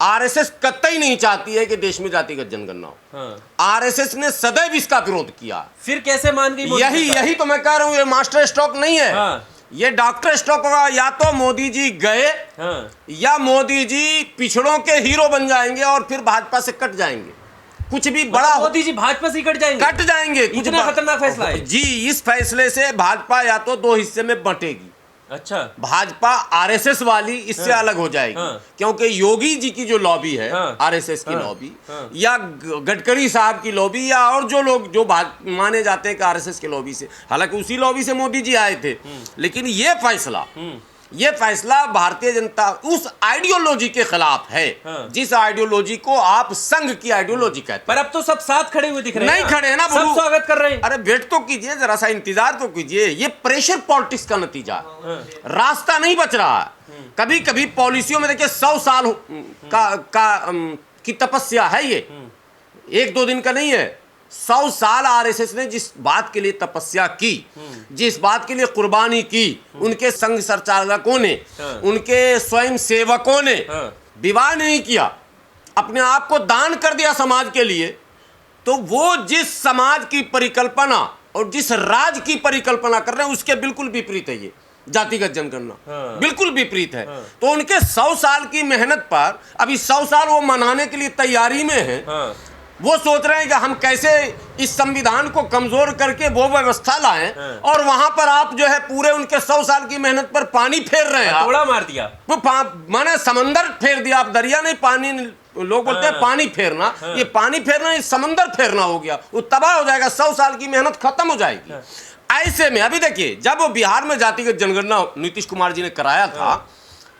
RSS कतई नहीं चाहती है कि देश में जातिगत जनगणना हो। हाँ। आरएसएस ने सदैव इसका विरोध किया। फिर कैसे मान गई? यही तो मैं कह रहा हूं, ये मास्टर स्ट्रोक नहीं है। हाँ। ये डॉक्टर स्ट्रोक होगा। या तो मोदी जी गए, हाँ। या मोदी जी पिछड़ों के हीरो बन जाएंगे और फिर भाजपा से कट जाएंगे। कुछ भी बड़ा मोदी जी भाजपा से कट जाएंगे? इतना खतरनाक फैसला है जी। इस फैसले से भाजपा या तो दो हिस्से में बंटेगी। अच्छा। भाजपा आरएसएस वाली इससे अलग हो जाएगी। क्योंकि योगी जी की जो लॉबी है, आरएसएस की लॉबी, या गडकरी साहब की लॉबी, या और जो लोग जो माने जाते हैं कि आरएसएस की लॉबी से, हालांकि उसी लॉबी से मोदी जी आए थे, लेकिन ये फैसला भारतीय जनता उस आइडियोलॉजी के खिलाफ है, जिस आइडियोलॉजी को आप संघ की आइडियोलॉजी कहते हैं। पर अब तो सब साथ खड़े हुए दिख रहे हैं। नहीं खड़े हैं ना, सब स्वागत कर रहे हैं। अरे वेट तो कीजिए, जरा सा इंतजार तो कीजिए। ये प्रेशर पॉलिटिक्स का नतीजा, रास्ता नहीं बच रहा है। कभी कभी पॉलिसियों में देखिए 100 साल की तपस्या है। ये 1-2 दिन का नहीं है। 100 साल आरएसएस ने जिस बात के लिए तपस्या की, जिस बात के लिए कुर्बानी की, उनके संघ संचालकों ने, उनके स्वयं सेवकों ने विवाह नहीं किया, अपने आप को दान कर दिया समाज के लिए। तो वो जिस समाज की परिकल्पना और जिस राज की परिकल्पना कर रहे हैं, उसके बिल्कुल विपरीत है ये जातिगत जनगणना। बिल्कुल विपरीत है। तो उनके 100 साल की मेहनत पर अभी 100 साल वो मनाने के लिए तैयारी में है। वो सोच रहे हैं कि हम कैसे इस संविधान को कमजोर करके वो व्यवस्था लाएं, और वहां पर आप जो है पूरे उनके 100 साल की मेहनत पर पानी फेर रहे हैं। थोड़ा मार दिया, वो माने समंदर फेर दिया। आप दरिया नहीं, पानी, लोग बोलते हैं पानी फेरना, ये पानी फेरना, ये समंदर फेरना हो गया। वो तबाह हो जाएगा, 100 साल की मेहनत खत्म हो जाएगी। ऐसे में अभी देखिए, जब वो बिहार में जातिगत जनगणना नीतीश कुमार जी ने कराया था,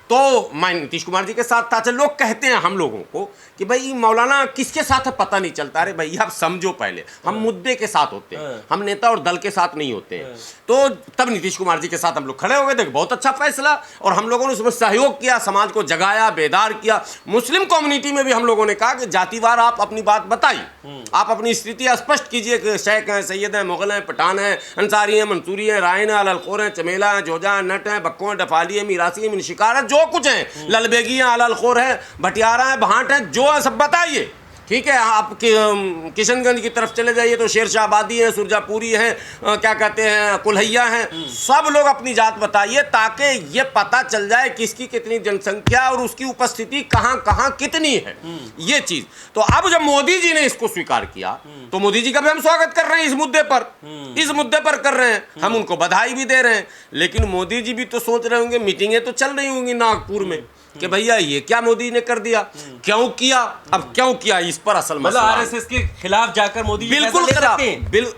तो मैं नीतीश कुमार जी के साथ था। लोग कहते हैं हम लोगों को कि भाई मौलाना किसके साथ है पता नहीं चलता। अरे भाई आप समझो, पहले हम मुद्दे के साथ होते हैं, हम नेता और दल के साथ नहीं होते हैं। तो तब नीतीश कुमार जी के साथ हम लोग खड़े हो गए थे, बहुत अच्छा फैसला, और हम लोगों ने उसमें सहयोग किया, समाज को जगाया, बेदार किया। मुस्लिम कम्युनिटी में भी हम लोगों ने कहा कि जातिवार आप अपनी बात बताइए, आप अपनी स्थिति स्पष्ट कीजिए कि शेख हैं, सैयद हैं, मुगल हैं, पठान हैं, अंसारी हैं, मंसूरी हैं, रायन हैं, अलखोर हैं, चमेला हैं, जोजा हैं, नट हैं, बक्को हैं, डफाली हैं, मीरासी हैं, शिकार हैं, जो कुछ हैं, ललबेगी हैं, अलखोर हैं, भटियारा हैं, भाट हैं, जो है सब बताइए। ठीक है। आप किशनगंज की तरफ चले जाइए तो शेरशाह आबादी है, सुरजापुरी है, क्या कहते हैं, कुल्हैया हैं, सब लोग अपनी जात बताइए, ताकि ये पता चल जाए किसकी कितनी जनसंख्या और उसकी उपस्थिति कहाँ कहाँ कितनी है, ये चीज। तो अब जब मोदी जी ने इसको स्वीकार किया, तो मोदी जी का भी हम स्वागत कर रहे हैं। इस मुद्दे पर कर रहे हैं, हम उनको बधाई भी दे रहे हैं। लेकिन मोदी जी भी तो सोच रहे होंगे, मीटिंगें तो चल रही होंगी नागपुर में, कि भैया ये क्या मोदी ने कर दिया, क्यों किया, अब क्यों किया, इस पर असल मसला। आरएसएस के खिलाफ जाकर मोदी बिल्कुल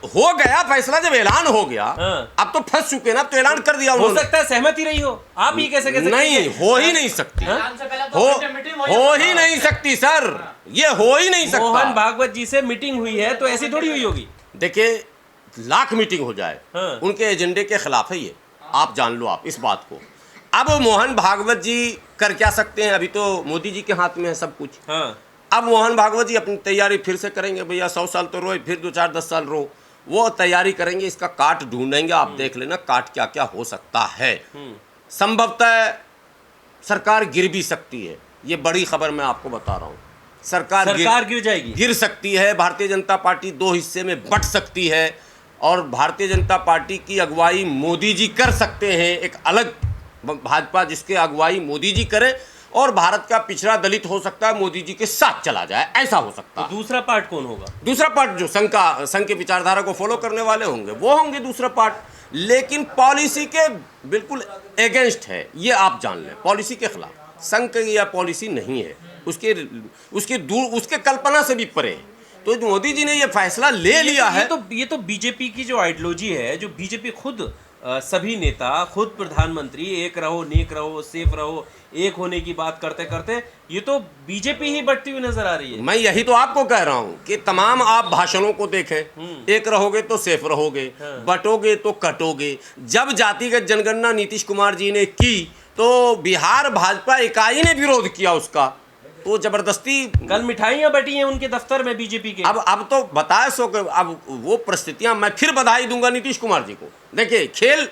हो गया फैसला, जब ऐलान हो गया, अब तो फंस चुके ना, अब तो ऐलान कर दिया हो सकता है सहमति रही हो, आप ही कैसे नहीं, हो ही नहीं सकती, हो ही नहीं सकती सर, ये हो ही नहीं सकता। मोहन भागवत जी से मीटिंग हुई है तो ऐसी थोड़ी हुई होगी। देखिए, लाख मीटिंग हो जाए, उनके एजेंडे के खिलाफ है ये, आप जान लो आप इस बात को। अब मोहन भागवत जी कर क्या सकते हैं, अभी तो मोदी जी के हाथ में है सब कुछ। अब मोहन भागवत जी अपनी तैयारी फिर से करेंगे। भैया 100 साल तो रोए, फिर 2-4-10 साल रो, वो तैयारी करेंगे, इसका काट ढूंढेंगे। आप देख लेना काट क्या क्या हो सकता है। संभवतः सरकार गिर भी सकती है, ये बड़ी खबर मैं आपको बता रहा हूँ। सरकार गिर जाएगी, गिर सकती है। भारतीय जनता पार्टी 2 हिस्से में बंट सकती है, और भारतीय जनता पार्टी की अगुवाई मोदी जी कर सकते हैं, एक अलग भाजपा जिसके अगुवाई मोदी जी करें, और भारत का पिछड़ा दलित हो सकता है मोदी जी के साथ चला जाए, ऐसा हो सकता है। तो दूसरा पार्ट कौन होगा? दूसरा पार्ट जो संघ के विचारधारा को फॉलो करने वाले होंगे वो होंगे दूसरा पार्ट, लेकिन पॉलिसी के बिल्कुल अगेंस्ट है, ये आप जान लें। पॉलिसी के खिलाफ संघ की यह पॉलिसी नहीं है, उसके कल्पना से भी परे है। तो मोदी जी ने ये फैसला ले लिया है। ये तो बीजेपी की जो आइडियोलॉजी है, जो बीजेपी खुद सभी नेता, खुद प्रधानमंत्री, एक रहो, नेक रहो, सेफ रहो, एक होने की बात करते करते ये तो बीजेपी ही बढ़ती हुई नजर आ रही है। मैं यही तो आपको कह रहा हूँ कि तमाम आप भाषणों को देखें, एक रहोगे तो सेफ रहोगे, बटोगे तो कटोगे। जब जातिगत जनगणना नीतीश कुमार जी ने की, तो बिहार भाजपा इकाई ने विरोध किया उसका, तो जबरदस्ती कल मिठाइयां बटी हैं उनके दफ्तर में बीजेपी के। अब तो बताए सो कि अब वो परिस्थितियां, मैं फिर बधाई दूंगा नीतीश कुमार जी को। देखिए, खेल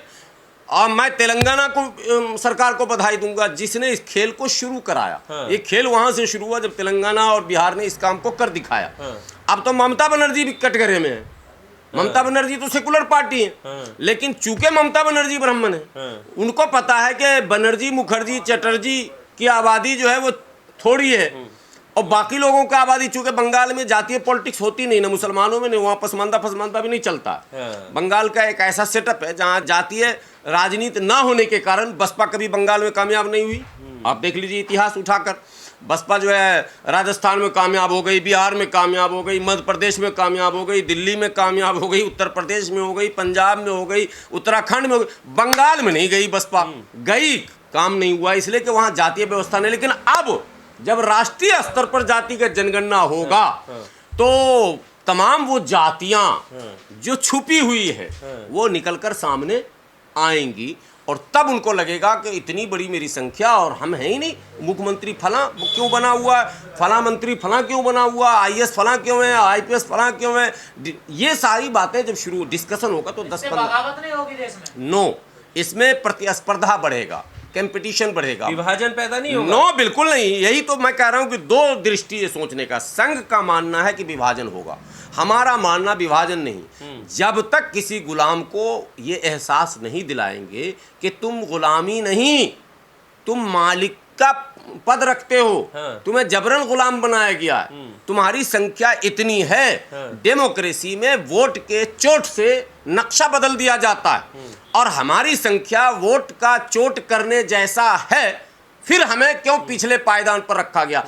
और मैं तेलंगाना को सरकार को बधाई दूंगा जिसने इस खेल को शुरू कराया। हाँ। ये खेल वहां से शुरू हुआ जब तेलंगाना और बिहार ने इस काम को कर दिखाया। हाँ। अब तो ममता बनर्जी भी कटघरे में है। ममता बनर्जी तो सेकुलर पार्टी है, हाँ। लेकिन चूंकि ममता बनर्जी ब्राह्मण है, हाँ। उनको पता है कि बनर्जी, मुखर्जी, चटर्जी की आबादी जो है वो थोड़ी है, और बाकी लोगों की आबादी, चूंकि बंगाल में जातीय पॉलिटिक्स होती नहीं ना, मुसलमानों में नहीं, वहाँ पसमानदा भी नहीं चलता। हाँ। बंगाल का एक ऐसा सेटअप है जहाँ जातीय राजनीति ना होने के कारण बसपा कभी बंगाल में कामयाब नहीं हुई। आप देख लीजिए इतिहास उठाकर, बसपा जो है राजस्थान में कामयाब हो गई, बिहार में कामयाब हो गई, मध्य प्रदेश में कामयाब हो गई, दिल्ली में कामयाब हो गई, उत्तर प्रदेश में हो गई, पंजाब में हो गई, उत्तराखंड में हो गई, बंगाल में नहीं गई बसपा। गई, काम नहीं हुआ इसलिए कि वहाँ जातीय व्यवस्था नहीं। लेकिन अब जब राष्ट्रीय स्तर पर जातिगत जनगणना होगा तो तमाम वो जातियां जो छुपी हुई है वो निकलकर सामने आएंगी, और तब उनको लगेगा कि इतनी बड़ी मेरी संख्या और हम हैं ही नहीं, मुख्यमंत्री फला क्यों बना हुआ है, फला मंत्री फला क्यों बना हुआ, आईएएस फला क्यों है, आईपीएस फला क्यों है। ये सारी बातें जब शुरू डिस्कशन होगा तो 10-15 बगावत नहीं होगी देश में। नो, इसमें प्रतिस्पर्धा बढ़ेगा, कंपटीशन बढ़ेगा, विभाजन पैदा नहीं होगा। नो, बिल्कुल नहीं। यही तो मैं कह रहा हूं कि दो दृष्टि है सोचने का। संघ का मानना है कि विभाजन होगा, हमारा मानना विभाजन नहीं। जब तक किसी गुलाम को ये एहसास नहीं दिलाएंगे कि तुम गुलामी नहीं, तुम मालिक का पद रखते हो, हाँ। तुम्हें जबरन गुलाम बनाया गया है, तुम्हारी संख्या इतनी है। हाँ। डेमोक्रेसी में वोट के चोट से नक्शा बदल दिया जाता है, और हमारी संख्या वोट का चोट करने जैसा है, फिर हमें क्यों पिछले पायदान पर रखा गया।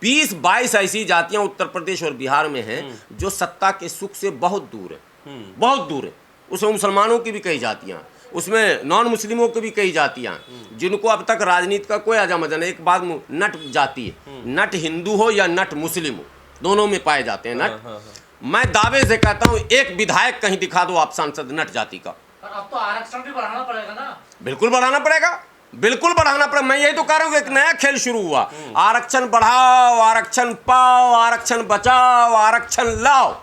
20-22 ऐसी जातियां उत्तर प्रदेश और बिहार में हैं जो सत्ता के सुख से बहुत दूर है, बहुत दूर है। उसमें मुसलमानों की भी कई जातियां, उसमें नॉन मुस्लिमों की भी कई जातियां, जिनको अब तक राजनीति का कोई आजा मजा नहीं। एक बात, नट जाति है, नट हिंदू हो या नट मुस्लिम हो, दोनों में पाए जाते हैं नट। मैं दावे से कहता हूं एक विधायक कहीं दिखा दो आप सांसद नट जाति का। और अब तो आरक्षण भी बढ़ाना पड़ेगा ना। बिल्कुल बढ़ाना पड़ेगा, बिल्कुल बढ़ाना पड़ेगा। मैं यही तो कह रहा हूँ कि एक नया खेल शुरू हुआ। आरक्षण बढ़ाओ, आरक्षण पाओ, आरक्षण बचाओ, आरक्षण लाओ।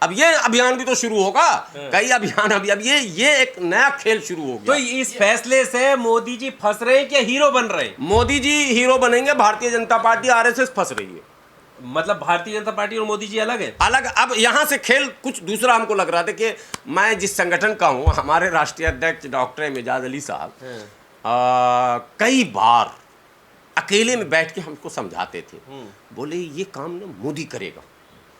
अब ये अभियान भी तो शुरू होगा, कई अभियान। अब ये एक नया खेल शुरू हो तो गया। इस फैसले से मोदी जी फंस रहे हैं क्या हीरो बन रहे हैं? मोदी जी हीरो बनेंगे, भारतीय जनता पार्टी आरएसएस फंस रही है। मतलब भारतीय जनता पार्टी और मोदी जी अलग है? अलग। अब यहाँ से खेल कुछ दूसरा हमको लग रहा था कि मैं जिस संगठन का हूँ, हमारे राष्ट्रीय अध्यक्ष डॉक्टर एजाज अली साहब कई बार अकेले में बैठ के हमको समझाते थे, बोले ये काम ना मोदी करेगा,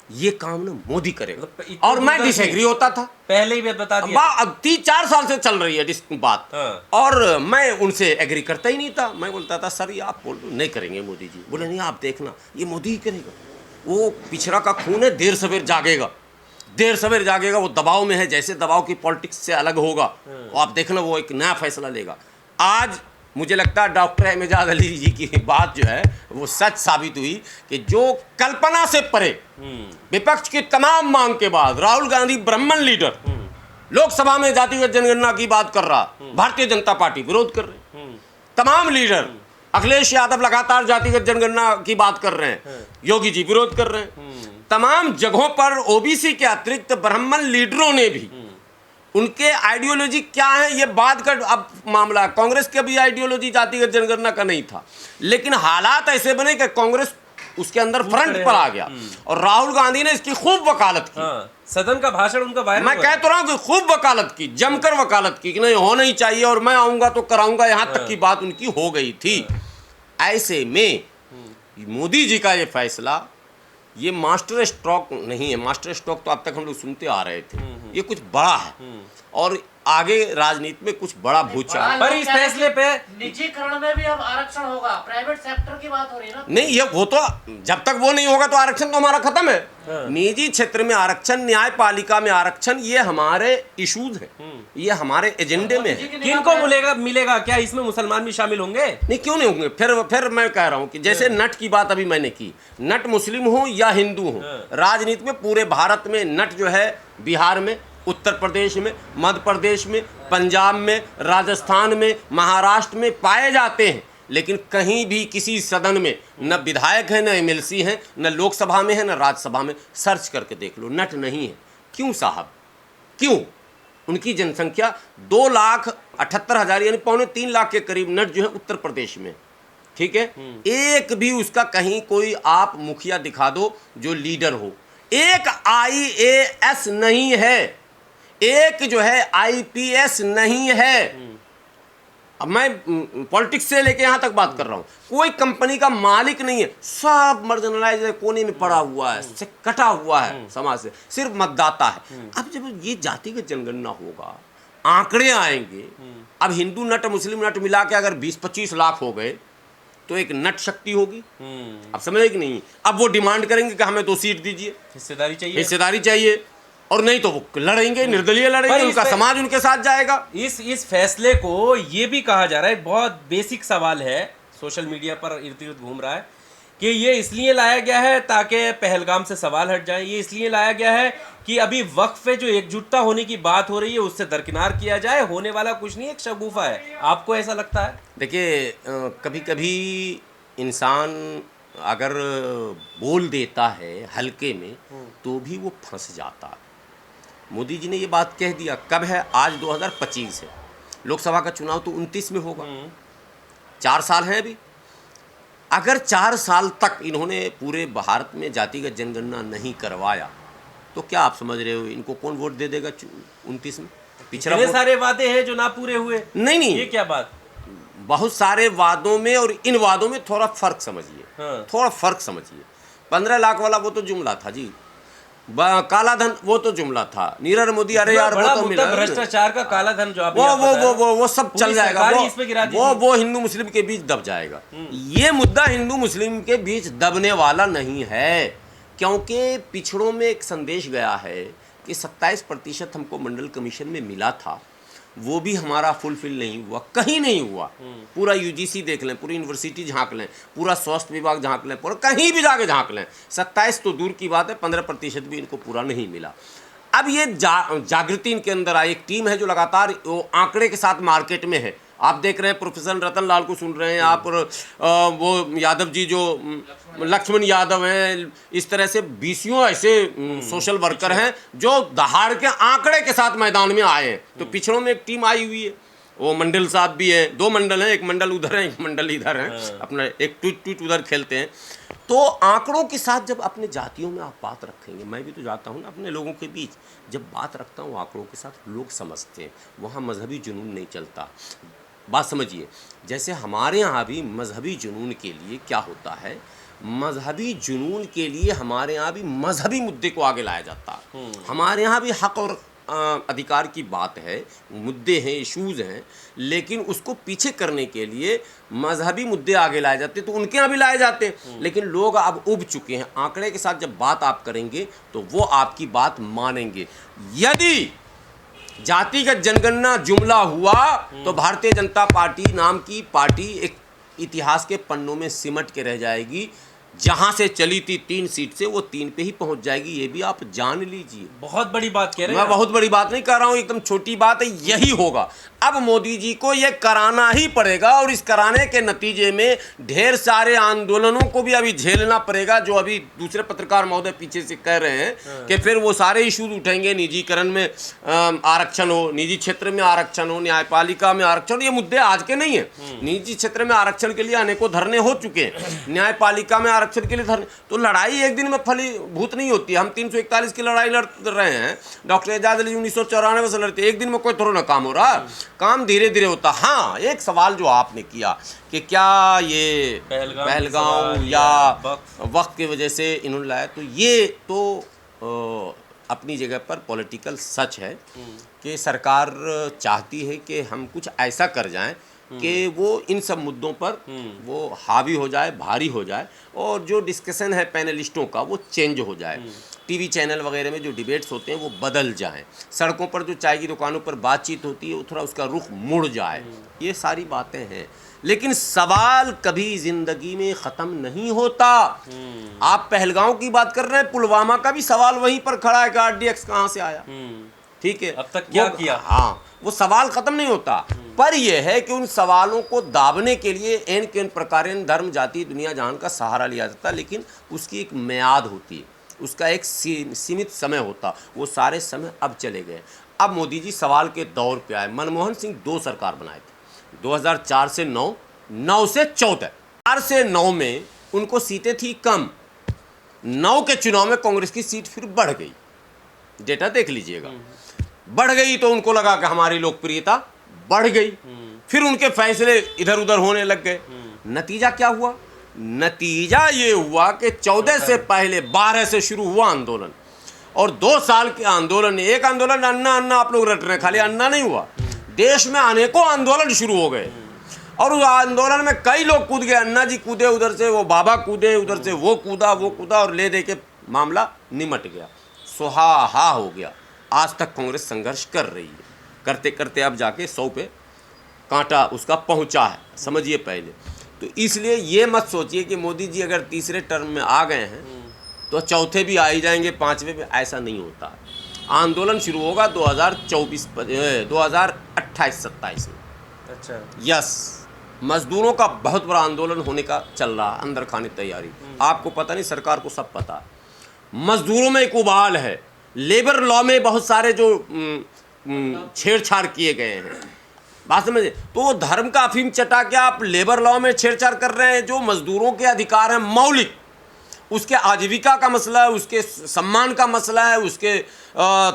ये काम ना मोदी करेगा, इतना और मैं दूरदर्शी- डिसएग्री होता था। पहले ही मैं बता दिया। अब 3-4 साल से चल रही है बात, हाँ। और मैं उनसे एग्री करता ही नहीं था। मैं बोलता था सर ये आप बोल दो, नहीं करेंगे मोदी जी। बोले नहीं आप देखना ये मोदी ही करेगा, वो पिछड़ा का खून है, देर सवेर जागेगा, देर सवेर जागेगा, वो दबाव में है, जैसे दबाव की पॉलिटिक्स से अलग होगा, और आप देखना वो एक नया फैसला लेगा। आज मुझे लगता है डॉक्टर एजाज अली जी की बात जो है वो सच साबित हुई कि जो कल्पना से परे विपक्ष की तमाम मांग के बाद राहुल गांधी ब्राह्मण लीडर लोकसभा में जातिगत जनगणना की बात कर रहा, भारतीय जनता पार्टी विरोध कर रहे, तमाम लीडर, अखिलेश यादव लगातार जातिगत जनगणना की बात कर रहे हैं, योगी जी विरोध कर रहे हैं। तमाम जगहों पर ओबीसी के अतिरिक्त ब्राह्मण लीडरों ने भी उनके आइडियोलॉजी क्या है ये बात का अब मामला। कांग्रेस के भी आइडियोलॉजी जातिगत जनगणना का नहीं था, लेकिन हालात ऐसे बने कि कांग्रेस उसके अंदर फ्रंट पर आ गया, और राहुल गांधी ने इसकी खूब वकालत की। हाँ, सदन का भाषण उनका वायरल मैं कह तो रहा हूं कि खूब वकालत की, जमकर वकालत की कि नहीं होना ही चाहिए, और मैं आऊंगा तो कराऊंगा, यहां तक की बात उनकी हो गई थी। ऐसे में मोदी जी का ये फैसला, ये मास्टर स्ट्रोक नहीं है। मास्टर स्ट्रोक तो अब तक हम लोग सुनते आ रहे थे, ये कुछ बड़ा है, और आगे राजनीति में कुछ बड़ा भूचाल। पर इस फैसले पे निजीकरण में भी अब आरक्षण होगा, प्राइवेट सेक्टर की बात हो रही है ना। नहीं, ये वो तो जब तक वो नहीं होगा तो आरक्षण तो हमारा खत्म है। निजी क्षेत्र में आरक्षण, न्यायपालिका में आरक्षण, ये हमारे इश्यूज हैं, ये हमारे एजेंडे में है। किनको मिलेगा क्या इसमें मुसलमान भी शामिल होंगे? नहीं, क्यों नहीं होंगे। फिर मैं कह रहा हूं कि जैसे नट की बात अभी मैंने की, नट मुस्लिम हो या हिंदू हो, राजनीति में पूरे भारत में नट जो है बिहार में, उत्तर प्रदेश में, मध्य प्रदेश में, पंजाब में, राजस्थान में, महाराष्ट्र में पाए जाते हैं, लेकिन कहीं भी किसी सदन में न विधायक है, न एमएलसी है, न लोकसभा में है, न राज्यसभा में। सर्च करके देख लो, नट नहीं है। क्यों साहब, क्यों? उनकी जनसंख्या 2,78,000 यानी 2.25 लाख के करीब नट जो है उत्तर प्रदेश में, ठीक है। एक भी उसका कहीं कोई आप मुखिया दिखा दो जो लीडर हो, एक IAS नहीं है, एक जो है IPS नहीं है। अब मैं पॉलिटिक्स से लेके यहाँ तक बात कर रहा हूँ, कोई कंपनी का मालिक नहीं है, सब मार्जिनलाइज है, कोने में पड़ा हुआ है, से कटा हुआ है समाज से, सिर्फ मतदाता है। अब जब ये जातिगत जनगणना होगा, आंकड़े आएंगे, अब हिंदू नट मुस्लिम नट मिला के अगर 20-25 लाख हो गए तो एक नट शक्ति होगी। अब समझे कि नहीं? अब वो डिमांड करेंगे कि हमें 2 सीट दीजिए, हिस्सेदारी चाहिए, और नहीं तो वो लड़ेंगे, निर्दलीय लड़ेंगे, उनका समाज उनके साथ जाएगा। इस फैसले को ये भी कहा जा रहा है, बहुत बेसिक सवाल है, सोशल मीडिया पर इर्द गिर्द घूम रहा है कि ये इसलिए लाया गया है ताकि पहलगाम से सवाल हट जाए, ये इसलिए लाया गया है कि अभी वक्फ पे जो एकजुटता होने की बात हो रही है उससे दरकिनार किया जाए, होने वाला कुछ नहीं, एक शगुफा है। आपको ऐसा लगता है? देखिए, कभी कभी इंसान अगर बोल देता है हल्के में तो भी वो फंस जाता है। मोदी जी ने ये बात कह दिया, कब है? आज 2025 है, लोकसभा का चुनाव तो 29 में होगा, 4 साल हैं अभी। अगर 4 साल तक इन्होंने पूरे भारत में जातिगत जनगणना नहीं करवाया तो क्या आप समझ रहे हो इनको कौन वोट दे देगा 29 में? पिछड़ा इतने सारे वादे हैं जो ना पूरे हुए। नहीं, ये क्या बात? बहुत सारे वादों में और इन वादों में थोड़ा फर्क समझिए। हाँ। थोड़ा फर्क समझिए। 15 लाख वाला वो तो जुमला था जी, काला धन वो तो जुमला था, नीरव मोदी अरे यार वो तो मिला, भ्रष्टाचार का काला धन जो वो सब चल जाएगा, वो हिंदू मुस्लिम के बीच दब जाएगा। ये मुद्दा हिंदू मुस्लिम के बीच दबने वाला नहीं है, क्योंकि पिछड़ों में एक संदेश गया है कि 27% हमको मंडल कमीशन में मिला था, वो भी हमारा फुलफिल नहीं हुआ, कहीं नहीं हुआ। पूरा UGC देख लें, पूरी यूनिवर्सिटी झांक लें, पूरा स्वास्थ्य विभाग झांक लें, पूरा कहीं भी जाके झांक लें, 27 तो दूर की बात है, 15% भी इनको पूरा नहीं मिला। अब ये जागृति इनके अंदर आई, एक टीम है जो लगातार वो आंकड़े के साथ मार्केट में है। आप देख रहे हैं प्रोफेसर रतन लाल को सुन रहे हैं आप, और वो यादव जी जो लक्ष्मण यादव हैं, इस तरह से 20 ऐसे सोशल वर्कर हैं जो दहाड़ के आंकड़े के साथ मैदान में आए हैं। तो पिछड़ों में एक टीम आई हुई है, वो मंडल साहब भी है, 2 मंडल हैं, एक मंडल उधर है, एक मंडल इधर है, अपना एक ट्वीट उधर खेलते हैं। तो आंकड़ों के साथ जब अपने जातियों में आप बात रखेंगे, मैं भी तो जाता हूँ ना अपने लोगों के बीच, जब बात रखता हूँ आंकड़ों के साथ, लोग समझते हैं, वहाँ मजहबी जुनून नहीं चलता। बात समझिए, जैसे हमारे यहाँ भी मजहबी जुनून के लिए क्या होता है, मजहबी जुनून के लिए हमारे यहाँ भी मजहबी मुद्दे को आगे लाया जाता है। हमारे यहाँ भी हक और अधिकार की बात है, मुद्दे हैं, इश्यूज़ हैं, लेकिन उसको पीछे करने के लिए मजहबी मुद्दे आगे लाए जाते हैं, तो उनके यहाँ भी लाए जाते हैं। लेकिन लोग अब उब चुके हैं, आंकड़े के साथ जब बात आप करेंगे तो वो आपकी बात मानेंगे। यदि जातिगत जनगणना जुमला हुआ तो भारतीय जनता पार्टी नाम की पार्टी एक इतिहास के पन्नों में सिमट के रह जाएगी। जहां से चली थी 3 सीट से वो 3 पे ही पहुंच जाएगी, ये भी आप जान लीजिए। बहुत बड़ी बात कह रहे हैं। मैं बहुत बड़ी बात नहीं कर रहा हूं, एकदम छोटी बात है, यही होगा। अब मोदी जी को ये कराना ही पड़ेगा, और इस कराने के नतीजे में ढेर सारे आंदोलनों को भी अभी झेलना पड़ेगा, जो अभी दूसरे पत्रकार महोदय पीछे से कह रहे हैं कि फिर वो सारे इश्यूज उठेंगे, निजीकरण में आरक्षण हो, निजी क्षेत्र में आरक्षण हो, न्यायपालिका में आरक्षण। ये मुद्दे आज के नहीं है। निजी क्षेत्र में आरक्षण के लिए अनेकों धरने हो चुके हैं, न्यायपालिका में आरक्षण के लिए धरने। तो लड़ाई एक दिन में फलीभूत नहीं होती। हम 341 की लड़ाई लड़ रहे हैं, डॉक्टर एजाज अली 1994 से लड़ते, एक दिन में कोई थोड़ा ना काम हो रहा, काम धीरे धीरे होता। हाँ, एक सवाल जो आपने किया कि क्या ये पहलगाम या वक्त की वजह से इन्होंने लाया, तो ये तो अपनी जगह पर पॉलिटिकल सच है कि सरकार चाहती है कि हम कुछ ऐसा कर जाएं कि वो इन सब मुद्दों पर वो हावी हो जाए, भारी हो जाए, और जो डिस्कशन है पैनलिस्टों का वो चेंज हो जाए। टीवी चैनल वगैरह में जो डिबेट्स होते हैं वो बदल जाएं, सड़कों पर जो चाय की दुकानों पर बातचीत होती है वो थोड़ा उसका रुख मुड़ जाए। ये सारी बातें हैं, लेकिन सवाल कभी जिंदगी में ख़त्म नहीं होता। आप पहलगांव की बात कर रहे हैं, पुलवामा का भी सवाल वहीं पर खड़ा है कि RDX कहाँ से आया। ठीक है, अब तक क्या किया? हाँ, वो सवाल ख़त्म नहीं होता, पर यह है कि उन सवालों को दाबने के लिए एन के प्रकार धर्म, जाति, दुनिया जहान का सहारा लिया जाता है, लेकिन उसकी एक मियाद होती है, उसका एक सीमित समय होता। वो सारे समय अब चले गए। अब मोदी जी सवाल के दौर पे आए। मनमोहन सिंह 2 सरकार बनाए थे, 2004 से 9, 9 से 14। 4 से 9 में उनको सीटें थी कम, 9 के चुनाव में कांग्रेस की सीट फिर बढ़ गई। डेटा देख लीजिएगा, बढ़ गई तो उनको लगा कि हमारी लोकप्रियता बढ़ गई, फिर उनके फैसले इधर उधर होने लग गए। नतीजा क्या हुआ? नतीजा ये हुआ कि 14 से पहले 12 से शुरू हुआ आंदोलन, और 2 साल के आंदोलन, एक आंदोलन अन्ना अन्ना आप लोग रट रहे हैं, खाली अन्ना नहीं हुआ, देश में अनेकों आंदोलन शुरू हो गए, और उस आंदोलन में कई लोग कूद गए। अन्ना जी कूदे उधर से, वो बाबा कूदे उधर से, वो कूदा, और ले दे के मामला निमट गया, सुहाहा हो गया। आज तक कांग्रेस संघर्ष कर रही है, करते करते अब जाके 100 पे कांटा उसका पहुंचा है, समझिए पहले। तो इसलिए ये मत सोचिए कि मोदी जी अगर तीसरे टर्म में आ गए हैं तो चौथे भी आ ही जाएंगे, 5वें पे, ऐसा नहीं होता। आंदोलन शुरू होगा 2028-27 में। अच्छा, यस, मजदूरों का बहुत बड़ा आंदोलन होने का चल रहा, अंदर खाने तैयारी। आपको पता नहीं, सरकार को सब पता है। मजदूरों में एक उबाल है, लेबर लॉ में बहुत सारे जो छेड़छाड़ किए गए हैं, बात समझे। तो वो धर्म का अफीम चटा के आप लेबर लॉ में छेड़छाड़ कर रहे हैं। जो मजदूरों के अधिकार हैं मौलिक, उसके आजीविका का मसला है, उसके सम्मान का मसला है, उसके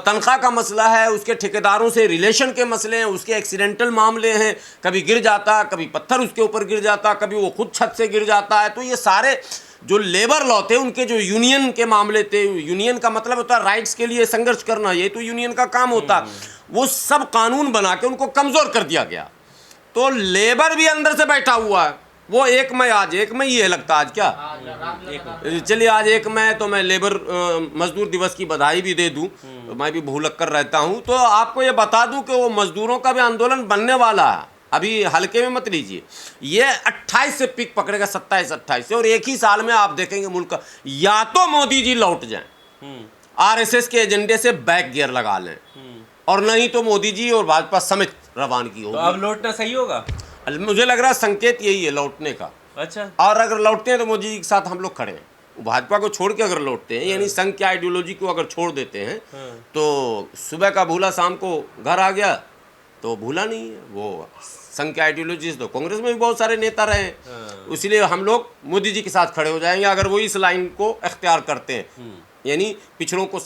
तनख्वाह का मसला है, उसके ठेकेदारों से रिलेशन के मसले हैं, उसके एक्सीडेंटल मामले हैं, कभी गिर जाता, कभी पत्थर उसके ऊपर गिर जाता, कभी वो खुद छत से गिर जाता है। तो ये सारे जो लेबर लॉ थे, उनके जो यूनियन के मामले थे, यूनियन का मतलब होता है राइट्स के लिए संघर्ष करना, ये तो यूनियन का काम होता है। वो सब कानून बना के उनको कमज़ोर कर दिया गया। तो लेबर भी अंदर से बैठा हुआ है। वो 1 मई, आज 1 मई है लगता, आज क्या, चलिए आज 1 मई, तो मैं लेबर मजदूर दिवस की बधाई भी दे दूं, तो मैं भी भूलक कर रहता हूं। तो आपको ये बता दूं कि वो मजदूरों का भी आंदोलन बनने वाला है, अभी हल्के में मत लीजिए। ये 28 से पिक पकड़ेगा, 27-28 से, और एक ही साल में आप देखेंगे मुल्क या तो मोदी जी लौट जाएं, RSS के एजेंडे से बैक गियर लगा लें, और नहीं तो मोदी जी और भाजपा समेत रवानगी होगी। तो अब लौटना सही होगा? मुझे लग रहा है संकेत यही है लौटने का। अच्छा, और अगर लौटते हैं तो मोदी जी के साथ हम लोग खड़े हैं। भाजपा को छोड़ के अगर लौटते हैं, यानी संघ की आइडियोलॉजी को अगर छोड़ देते हैं, तो सुबह का भूला शाम को घर आ गया, तो भूला नहीं है। वो संघ की आइडियोलॉजी तो कांग्रेस में भी बहुत सारे नेता रहे हैं, इसलिए हम लोग मोदी जी के साथ खड़े हो जाएंगे अगर वो इस लाइन को इख्तियार करते हैं। यानी पिछड़ों को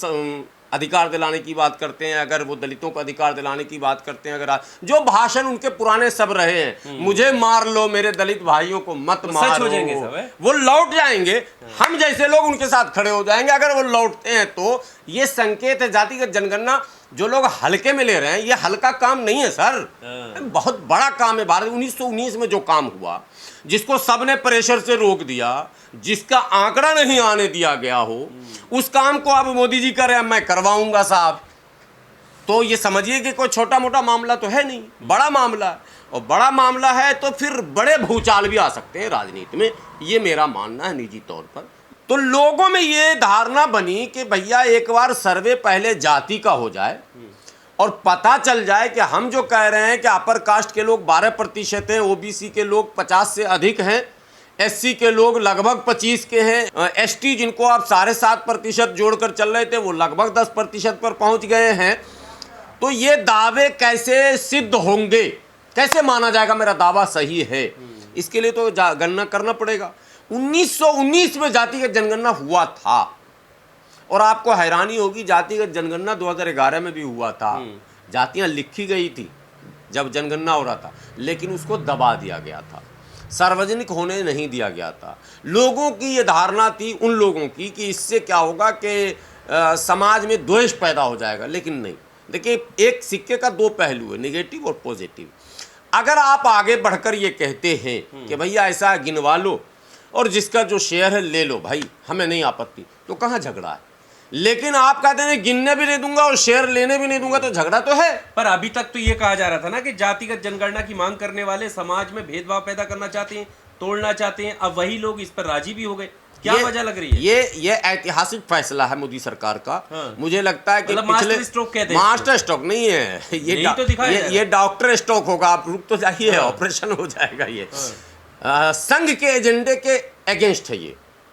अधिकार दिलाने की बात करते हैं, अगर वो दलितों को अधिकार दिलाने की बात करते हैं, अगर जो भाषण उनके पुराने सब रहे हैं, मुझे मार लो मेरे दलित भाइयों को मत मारो, सच हो जाएंगे सब, वो लौट जाएंगे। हम जैसे लोग उनके साथ खड़े हो जाएंगे अगर वो लौटते हैं। तो ये संकेत है। जातिगत जनगणना जो लोग हल्के में ले रहे हैं, ये हल्का काम नहीं है सर, बहुत बड़ा काम है। भारत 1919 में जो काम हुआ, जिसको सबने प्रेशर से रोक दिया, जिसका आंकड़ा नहीं आने दिया गया हो, उस काम को अब मोदी जी कर रहे हैं, मैं करवाऊंगा साहब। तो ये समझिए कि कोई छोटा मोटा मामला तो है नहीं, बड़ा मामला है, और बड़ा मामला है तो फिर बड़े भूचाल भी आ सकते हैं राजनीति में, ये मेरा मानना है निजी तौर पर। तो लोगों में ये धारणा बनी कि भैया एक बार सर्वे पहले जाति का हो जाए और पता चल जाए कि हम जो कह रहे हैं कि अपर कास्ट के लोग 12% हैं, OBC के लोग 50 से अधिक हैं, SC के लोग लगभग 25 के हैं, ST जिनको आप 7.5% जोड़कर चल रहे थे वो लगभग 10% पर पहुंच गए हैं। तो ये दावे कैसे सिद्ध होंगे, कैसे माना जाएगा मेरा दावा सही है? इसके लिए तो गणना करना पड़ेगा। 1919 में जातिगत जनगणना हुआ था, और आपको हैरानी होगी जातिगत जनगणना 2011 में भी हुआ था। जातियां लिखी गई थी जब जनगणना हो रहा था, लेकिन उसको दबा दिया गया था, सार्वजनिक होने नहीं दिया गया था। लोगों की ये धारणा थी, उन लोगों की, कि इससे क्या होगा कि समाज में द्वेष पैदा हो जाएगा, लेकिन नहीं। देखिए, एक सिक्के का 2 पहलू है, नेगेटिव और पॉजिटिव। अगर आप आगे बढ़कर ये कहते हैं कि भैया ऐसा गिनवा लो और जिसका जो शेयर है ले लो भाई, हमें नहीं आपत्ति, तो कहाँ झगड़ा है? लेकिन आप कहते हैं गिनने भी नहीं दूंगा और शेयर लेने भी नहीं दूंगा, तो झगड़ा तो है। पर अभी तक तो ये कहा जा रहा था ना कि जातिगत जनगणना की मांग करने वाले समाज में भेदभाव पैदा करना चाहते हैं, तोड़ना चाहते हैं। अब वही लोग इस पर राजी भी हो गए। क्या वजह लग रही है? ये ऐतिहासिक फैसला है मोदी सरकार का। हाँ। मुझे लगता है कि मास्टर स्ट्रोक कहते हैं, मास्टर स्ट्रोक नहीं है ये डॉक्टर स्ट्रोक होगा। आप रुक तो जाइए, ऑपरेशन हो जाएगा। ये संघ के एजेंडे के अगेंस्ट है ये।